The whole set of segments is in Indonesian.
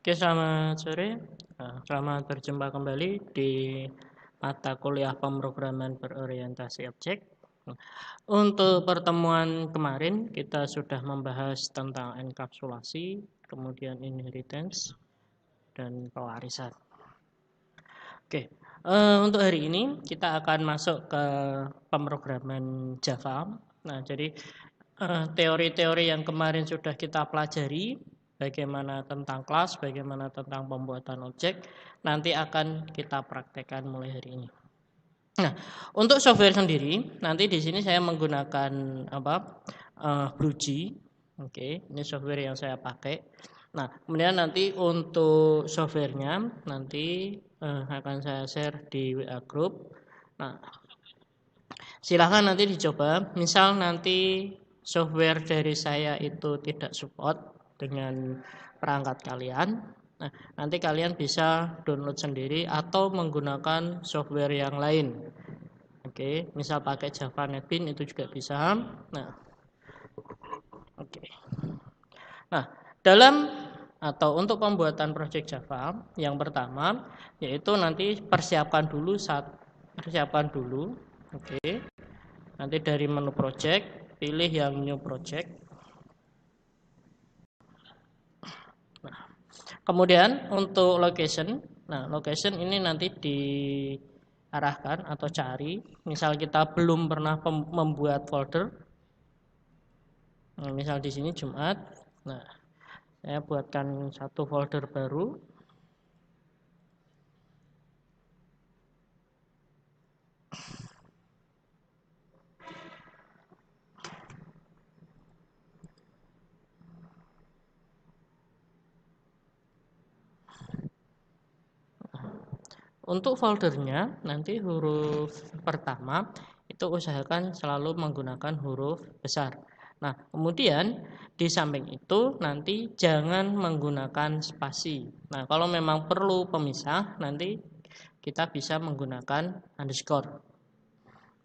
Oke, selamat sore. Selamat berjumpa kembali di mata kuliah pemrograman berorientasi objek. Untuk pertemuan kemarin kita sudah membahas tentang enkapsulasi, kemudian inheritance, dan pewarisan. Oke, untuk hari ini kita akan masuk ke pemrograman Java. Nah, jadi teori-teori yang kemarin sudah kita pelajari, bagaimana tentang kelas, bagaimana tentang pembuatan objek, nanti akan kita praktekkan mulai hari ini. Nah, untuk software sendiri, nanti di sini saya menggunakan Bluegy. Oke, ini software yang saya pakai. Nah, kemudian nanti untuk softwarenya nanti akan saya share di WA group. Nah, silahkan nanti dicoba. Misal nanti software dari saya itu tidak support dengan perangkat kalian, nah, nanti kalian bisa download sendiri atau menggunakan software yang lain. Oke, misal pakai Java NetBeans itu juga bisa. Nah, oke. Nah, dalam atau untuk pembuatan project Java yang pertama yaitu nanti persiapkan dulu. Oke. Nanti dari menu project pilih yang new project. Nah, kemudian untuk location, nah location ini nanti diarahkan atau cari. Misal kita belum pernah membuat folder, nah, misal di sini Jumat. Nah, saya buatkan satu folder baru. Untuk foldernya nanti huruf pertama itu usahakan selalu menggunakan huruf besar. Nah, kemudian di samping itu nanti jangan menggunakan spasi. Nah, kalau memang perlu pemisah nanti kita bisa menggunakan underscore.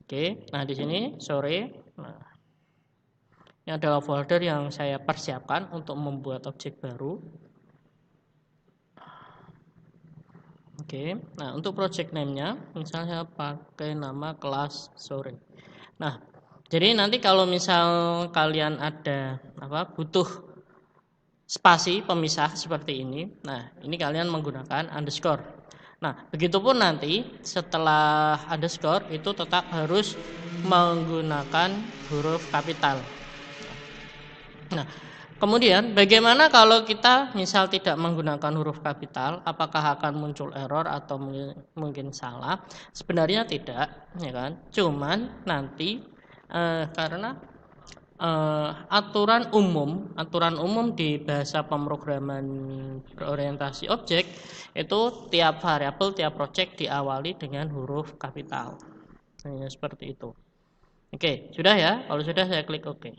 Oke, nah di sini sore. Nah, ini adalah folder yang saya persiapkan untuk membuat objek baru. Oke, nah untuk project name-nya misalnya pakai nama kelas sore. Nah, jadi nanti kalau misal kalian ada butuh spasi pemisah seperti ini, nah ini kalian menggunakan underscore. Nah, begitupun nanti setelah underscore itu tetap harus menggunakan huruf kapital. Nah, kemudian bagaimana kalau kita misal tidak menggunakan huruf kapital, apakah akan muncul error atau mungkin salah? Sebenarnya tidak, ya kan? Cuman nanti karena aturan umum di bahasa pemrograman berorientasi objek itu tiap variabel, tiap project diawali dengan huruf kapital. Nah, seperti itu. Oke, sudah ya? Kalau sudah saya klik OK.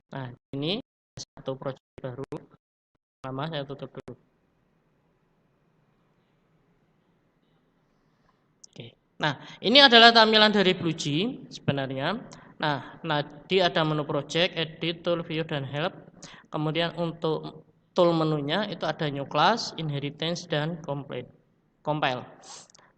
Nah, ini satu project baru. Lama saya tutup dulu. Oke. Nah, ini adalah tampilan dari Bluegy sebenarnya. Nah, dia ada menu project, edit, tool, view, dan help. Kemudian untuk tool menunya itu ada new class, inheritance, dan compile.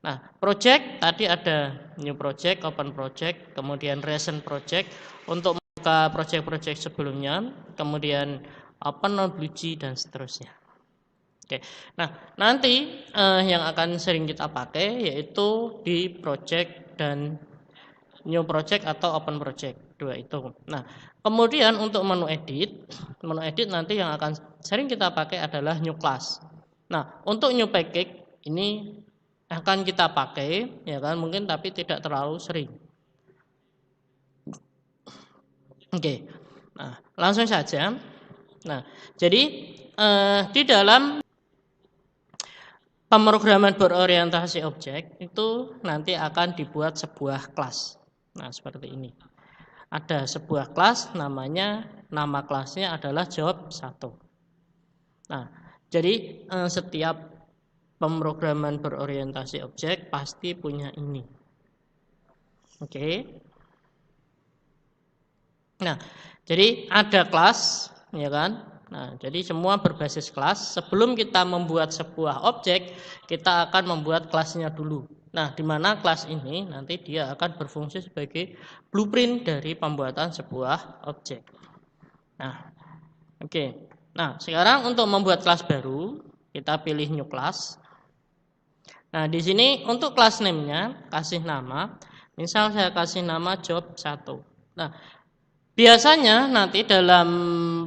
Nah, project tadi ada new project, open project, kemudian recent project untuk membuka project-project sebelumnya, kemudian open non Bluegy dan seterusnya. Oke. Nah, nanti yang akan sering kita pakai yaitu di project dan new project atau open project, dua itu. Nah, kemudian untuk menu edit nanti yang akan sering kita pakai adalah new class. Nah, untuk new package ini akan kita pakai ya kan mungkin tapi tidak terlalu sering. Oke. Nah, langsung saja. Nah, jadi di dalam pemrograman berorientasi objek itu nanti akan dibuat sebuah kelas. Nah, seperti ini. Ada sebuah kelas nama kelasnya adalah job 1. Nah, jadi setiap pemrograman berorientasi objek pasti punya ini. Oke. Nah, jadi ada kelas ya kan? Nah, jadi semua berbasis kelas. Sebelum kita membuat sebuah objek, kita akan membuat kelasnya dulu. Nah, di mana kelas ini nanti dia akan berfungsi sebagai blueprint dari pembuatan sebuah objek. Nah, oke. Nah, sekarang untuk membuat kelas baru, kita pilih new class. Nah, di sini untuk kelas name-nya kasih nama. Misal saya kasih nama job 1. Nah, biasanya nanti dalam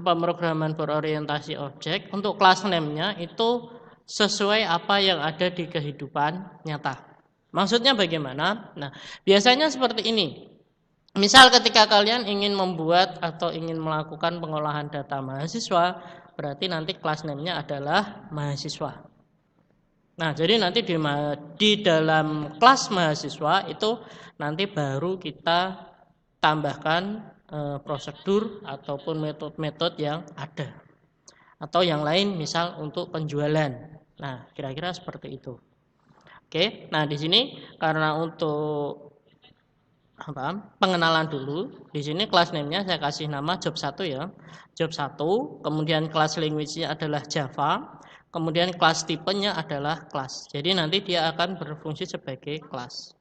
pemrograman berorientasi objek untuk kelas name-nya itu sesuai apa yang ada di kehidupan nyata. Maksudnya bagaimana? Nah, biasanya seperti ini. Misal ketika kalian ingin membuat atau ingin melakukan pengolahan data mahasiswa, berarti nanti kelas name-nya adalah mahasiswa. Nah, jadi nanti di dalam kelas mahasiswa itu nanti baru kita tambahkan prosedur ataupun metode-metode yang ada. Atau yang lain misal untuk penjualan. Nah, kira-kira seperti itu. Oke. Nah, di sini karena untuk pengenalan dulu. Di sini kelas name-nya saya kasih nama job 1 ya. Job 1, kemudian kelas language-nya adalah Java, kemudian kelas tipenya adalah kelas. Jadi nanti dia akan berfungsi sebagai kelas.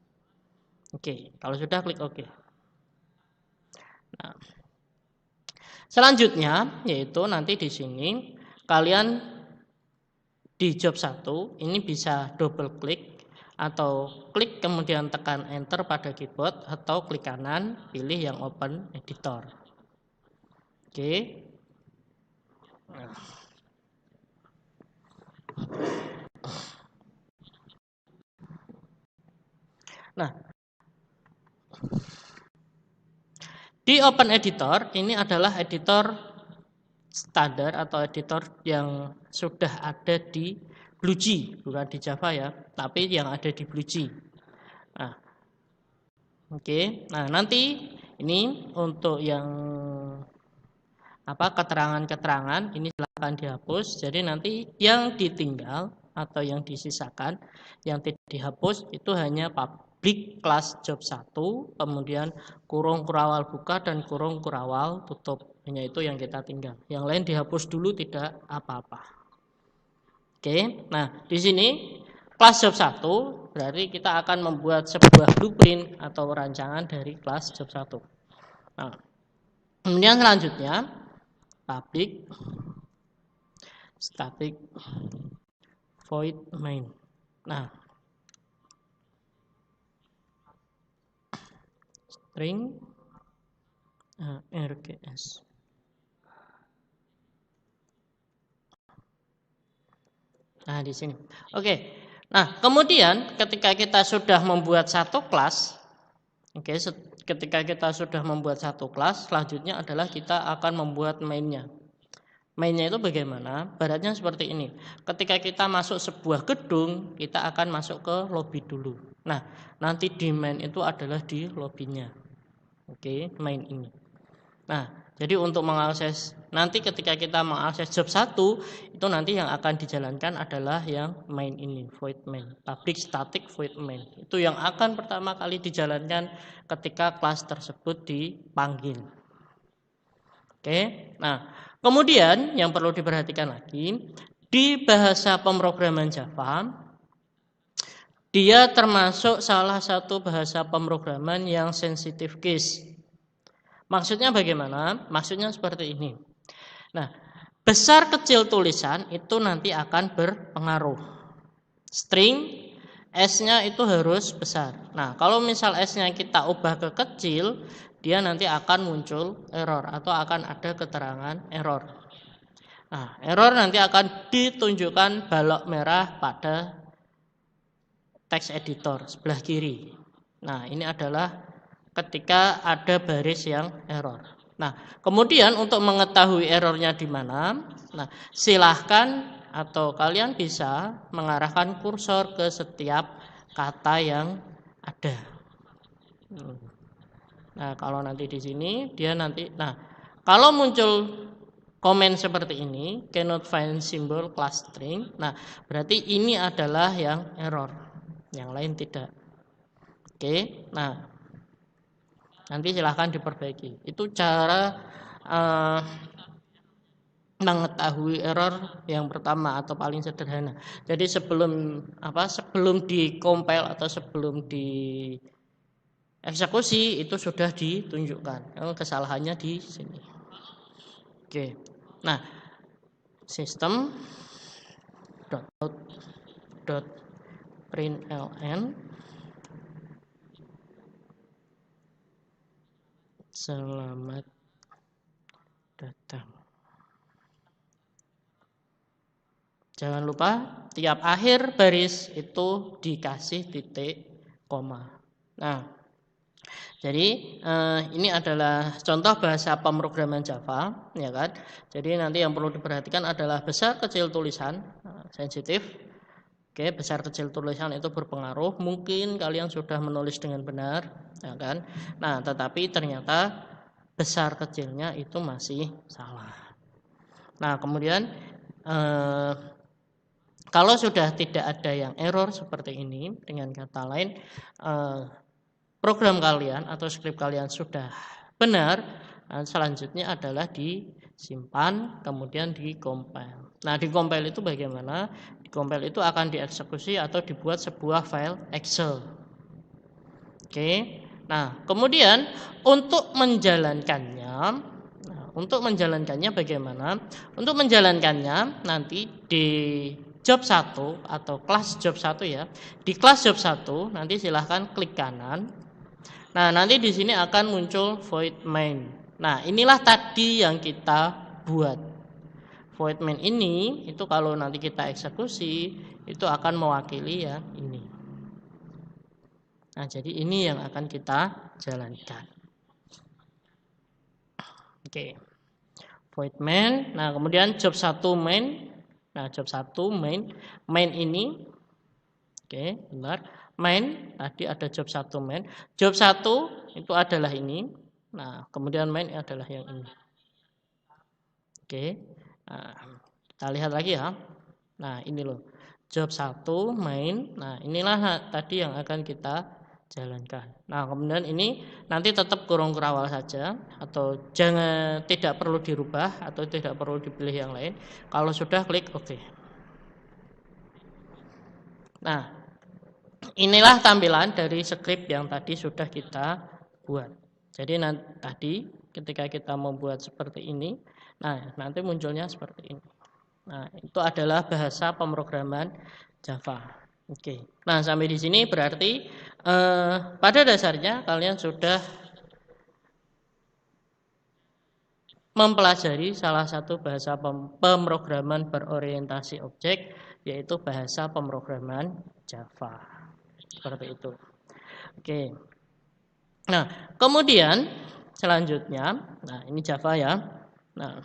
Oke, kalau sudah klik OK. Nah, selanjutnya yaitu nanti di sini kalian di job 1 ini bisa double klik atau klik kemudian tekan enter pada keyboard atau klik kanan pilih yang open editor. Oke. Nah, di open editor ini adalah editor standar atau editor yang sudah ada di BlueG, bukan di Java ya, tapi yang ada di BlueG. Nah, oke. Nah, nanti ini untuk yang keterangan-keterangan ini silakan dihapus. Jadi nanti yang ditinggal atau yang disisakan yang tidak dihapus itu hanya public class job 1, kemudian kurung kurawal buka dan kurung kurawal tutup. Hanya itu yang kita tinggal. Yang lain dihapus dulu, tidak apa-apa. Oke. Nah, di sini kelas job 1 berarti kita akan membuat sebuah blueprint atau rancangan dari kelas job 1. Nah, kemudian selanjutnya public static void main. Nah, string RGS. Nah, di sini. Oke. Nah, kemudian ketika kita sudah membuat satu kelas, ketika kita sudah membuat satu kelas, selanjutnya adalah kita akan membuat mainnya. Mainnya itu bagaimana? Baratnya seperti ini. Ketika kita masuk sebuah gedung, kita akan masuk ke lobby dulu. Nah, nanti di main itu adalah di lobbynya. Oke, main ini. Nah, jadi untuk mengakses nanti ketika kita mengakses job 1 itu nanti yang akan dijalankan adalah yang main ini, void main, public static void main. Itu yang akan pertama kali dijalankan ketika kelas tersebut dipanggil. Oke. Nah, kemudian yang perlu diperhatikan lagi di bahasa pemrograman Java dia termasuk salah satu bahasa pemrograman yang sensitive case. Maksudnya bagaimana? Maksudnya seperti ini. Nah, besar kecil tulisan itu nanti akan berpengaruh. String S-nya itu harus besar. Nah, kalau misal S-nya kita ubah ke kecil, dia nanti akan muncul error atau akan ada keterangan error. Nah, error nanti akan ditunjukkan balok merah pada text editor sebelah kiri. Nah, ini adalah ketika ada baris yang error. Nah, kemudian untuk mengetahui errornya di mana, nah silahkan atau kalian bisa mengarahkan kursor ke setiap kata yang ada. Nah, kalau nanti di sini dia nanti, nah kalau muncul komen seperti ini, cannot find symbol class string, nah berarti ini adalah yang error, yang lain tidak. Oke, nah nanti silahkan diperbaiki. Itu cara mengetahui error yang pertama atau paling sederhana. Jadi sebelum di-compile atau sebelum dieksekusi itu sudah ditunjukkan. Kesalahannya di sini. Oke. Nah, sistem dot println selamat datang. Jangan lupa tiap akhir baris itu dikasih titik koma. Nah, jadi ini adalah contoh bahasa pemrograman Java, ya kan? Jadi nanti yang perlu diperhatikan adalah besar kecil tulisan, sensitif. Oke, besar kecil tulisan itu berpengaruh. Mungkin kalian sudah menulis dengan benar, ya kan? Nah, tetapi ternyata besar kecilnya itu masih salah. Nah, kemudian kalau sudah tidak ada yang error seperti ini, dengan kata lain program kalian atau skrip kalian sudah benar, selanjutnya adalah disimpan kemudian di-compile. Nah, di-compile itu bagaimana? Di-compile itu akan dieksekusi atau dibuat sebuah file Excel. Oke. Nah, kemudian untuk menjalankannya bagaimana? Untuk menjalankannya nanti di job 1 atau kelas job 1 ya. Di kelas job 1 nanti silahkan klik kanan. Nah, nanti di sini akan muncul void main. Nah, inilah tadi yang kita buat. Void main ini itu kalau nanti kita eksekusi itu akan mewakili ya ini. Nah, jadi ini yang akan kita jalankan. Oke. Void main. Nah, kemudian job 1 main. Nah, job 1 main ini. Oke, benar. Main tadi ada job 1 main. Job 1 itu adalah ini. Nah, kemudian main adalah yang ini. Oke. Nah, kita lihat lagi ya. Nah, ini loh. Job 1 main. Nah, inilah tadi yang akan kita jalankan. Nah, kemudian ini nanti tetap kurung kerawal saja atau tidak perlu dirubah atau tidak perlu dipilih yang lain. Kalau sudah klik OK. Nah, inilah tampilan dari skrip yang tadi sudah kita buat. Jadi tadi ketika kita membuat seperti ini, nah nanti munculnya seperti ini. Nah, itu adalah bahasa pemrograman Java. Oke. Nah, sampai di sini berarti pada dasarnya kalian sudah mempelajari salah satu bahasa pemrograman berorientasi objek, yaitu bahasa pemrograman Java. Seperti itu. Oke. Nah, kemudian selanjutnya, nah ini Java ya. Nah,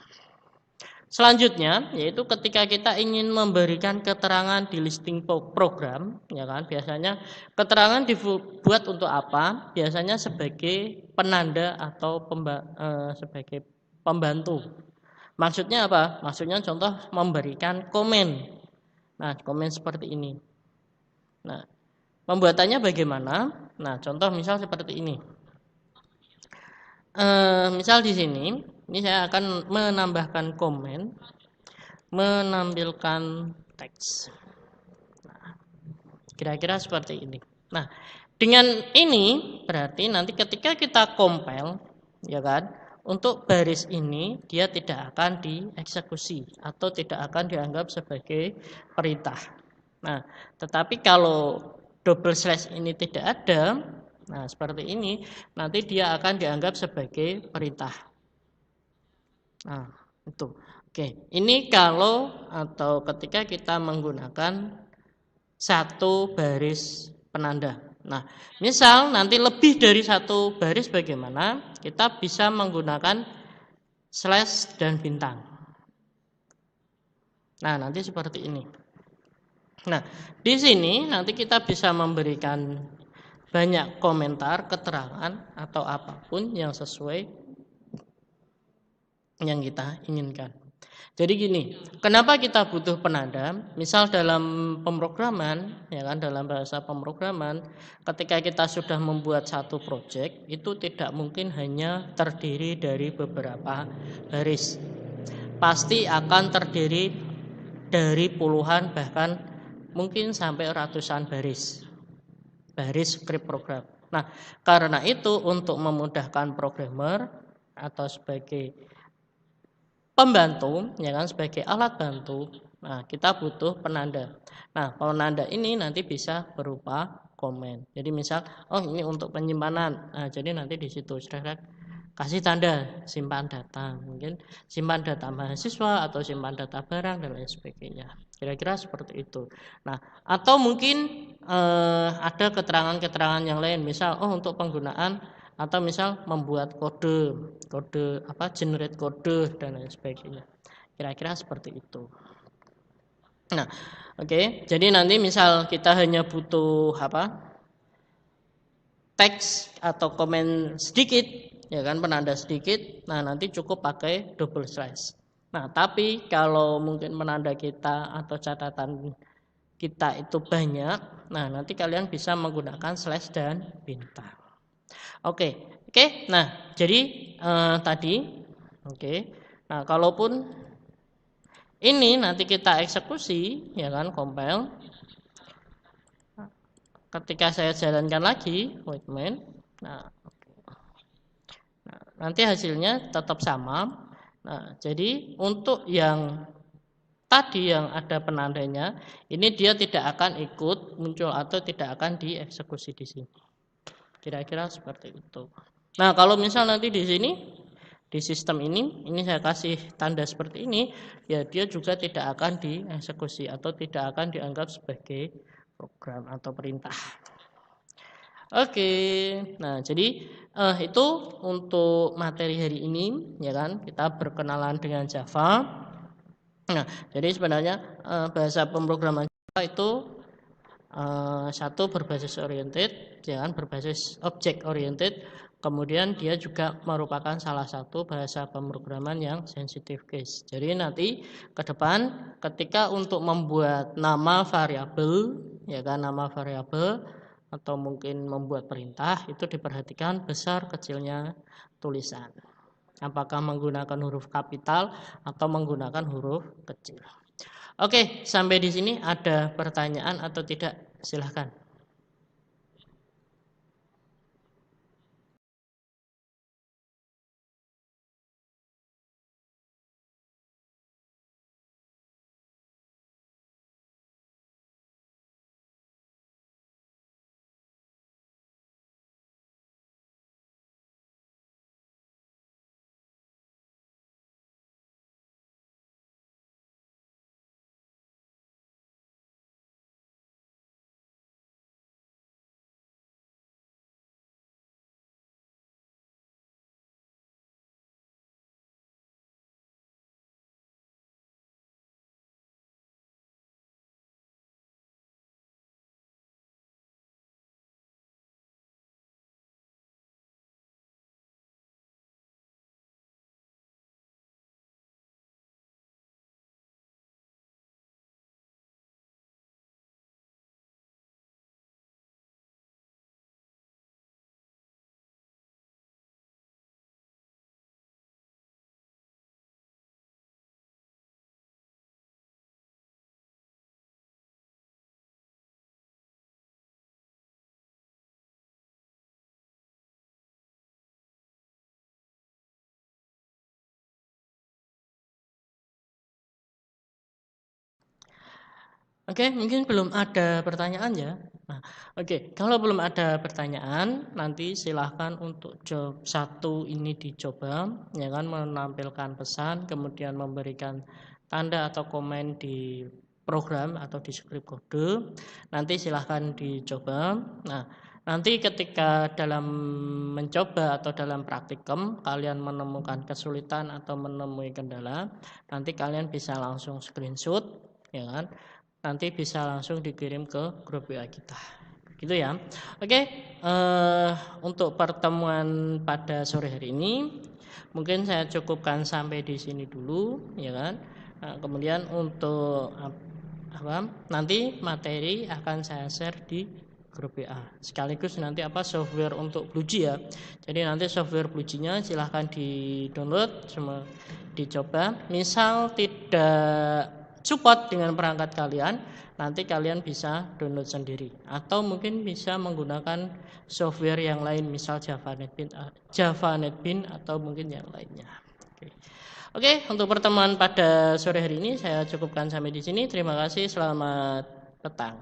selanjutnya yaitu ketika kita ingin memberikan keterangan di listing program, ya kan? Biasanya keterangan dibuat untuk apa? Biasanya sebagai penanda atau sebagai pembantu. Maksudnya apa? Maksudnya contoh memberikan komen. Nah, komen seperti ini. Nah, pembuatannya bagaimana? Nah, contoh misal seperti ini. Misal di sini, ini saya akan menambahkan komen, menampilkan teks. Nah, kira-kira seperti ini. Nah, dengan ini berarti nanti ketika kita compile, ya kan, untuk baris ini dia tidak akan dieksekusi atau tidak akan dianggap sebagai perintah. Nah, tetapi kalau double slash ini tidak ada, nah seperti ini, nanti dia akan dianggap sebagai perintah. Nah, itu. Oke, ini kalau atau ketika kita menggunakan satu baris penanda. Nah, misal nanti lebih dari satu baris bagaimana? Kita bisa menggunakan slash dan bintang. Nah, nanti seperti ini. Nah, di sini nanti kita bisa memberikan banyak komentar, keterangan, atau apapun yang sesuai yang kita inginkan. Jadi gini, kenapa kita butuh penanda? Misal dalam pemrograman, ya kan, dalam bahasa pemrograman, ketika kita sudah membuat satu proyek, itu tidak mungkin hanya terdiri dari beberapa baris. pasti akan terdiri dari puluhan bahkan mungkin sampai ratusan baris script program. Nah, karena itu untuk memudahkan programmer atau sebagai pembantu, ya kan, sebagai alat bantu, nah kita butuh penanda. Nah, penanda ini nanti bisa berupa komen. Jadi misal, oh ini untuk penyimpanan. Nah, jadi nanti di situ kasih tanda simpan data, mungkin simpan data mahasiswa atau simpan data barang dan lain sebagainya. Kira-kira seperti itu. Nah, atau mungkin ada keterangan-keterangan yang lain, misal oh untuk penggunaan atau misal membuat kode generate kode dan lain sebagainya. Kira-kira seperti itu. Nah, oke. Jadi nanti misal kita hanya butuh teks atau komen sedikit, ya kan, penanda sedikit, nah nanti cukup pakai double slash. Nah, tapi kalau mungkin penanda kita atau catatan kita itu banyak, nah nanti kalian bisa menggunakan slash dan bintang. Oke. Nah jadi tadi, oke. Nah kalaupun ini nanti kita eksekusi, ya kan, compile. Ketika saya jalankan lagi, wait main, nah nanti hasilnya tetap sama. Nah, jadi untuk yang tadi yang ada penandanya, ini dia tidak akan ikut muncul atau tidak akan dieksekusi di sini. Kira-kira seperti itu. Nah, kalau misal nanti di sini di sistem ini saya kasih tanda seperti ini, ya dia juga tidak akan dieksekusi atau tidak akan dianggap sebagai program atau perintah. Oke, nah jadi itu untuk materi hari ini, ya kan, kita berkenalan dengan Java. Nah, jadi sebenarnya bahasa pemrograman Java itu satu berbasis oriented, ya kan, berbasis object oriented, kemudian dia juga merupakan salah satu bahasa pemrograman yang sensitive case. Jadi nanti ke depan ketika untuk membuat nama variabel, ya kan, nama variabel atau mungkin membuat perintah itu diperhatikan besar kecilnya tulisan. Apakah menggunakan huruf kapital atau menggunakan huruf kecil. Oke, sampai di sini ada pertanyaan atau tidak? Silahkan. Oke, mungkin belum ada pertanyaan ya. Nah, oke, kalau belum ada pertanyaan, nanti silahkan untuk job 1 ini dicoba, ya kan, menampilkan pesan, kemudian memberikan tanda atau komen di program atau di script kode. Nanti silahkan dicoba. Nah, nanti ketika dalam mencoba atau dalam praktikum kalian menemukan kesulitan atau menemui kendala, nanti kalian bisa langsung screenshot, ya kan? Nanti bisa langsung dikirim ke grup WA kita, gitu ya. Oke, untuk pertemuan pada sore hari ini mungkin saya cukupkan sampai di sini dulu, ya kan. Nah, kemudian untuk nanti materi akan saya share di grup WA. Sekaligus nanti software untuk BlueJ ya. Jadi nanti software BlueJ-nya silahkan di-download, semua dicoba. Misal tidak support dengan perangkat kalian, nanti kalian bisa download sendiri. Atau mungkin bisa menggunakan software yang lain, misal Java NetBeans atau mungkin yang lainnya. Oke, untuk pertemuan pada sore hari ini saya cukupkan sampai di sini. Terima kasih, selamat petang.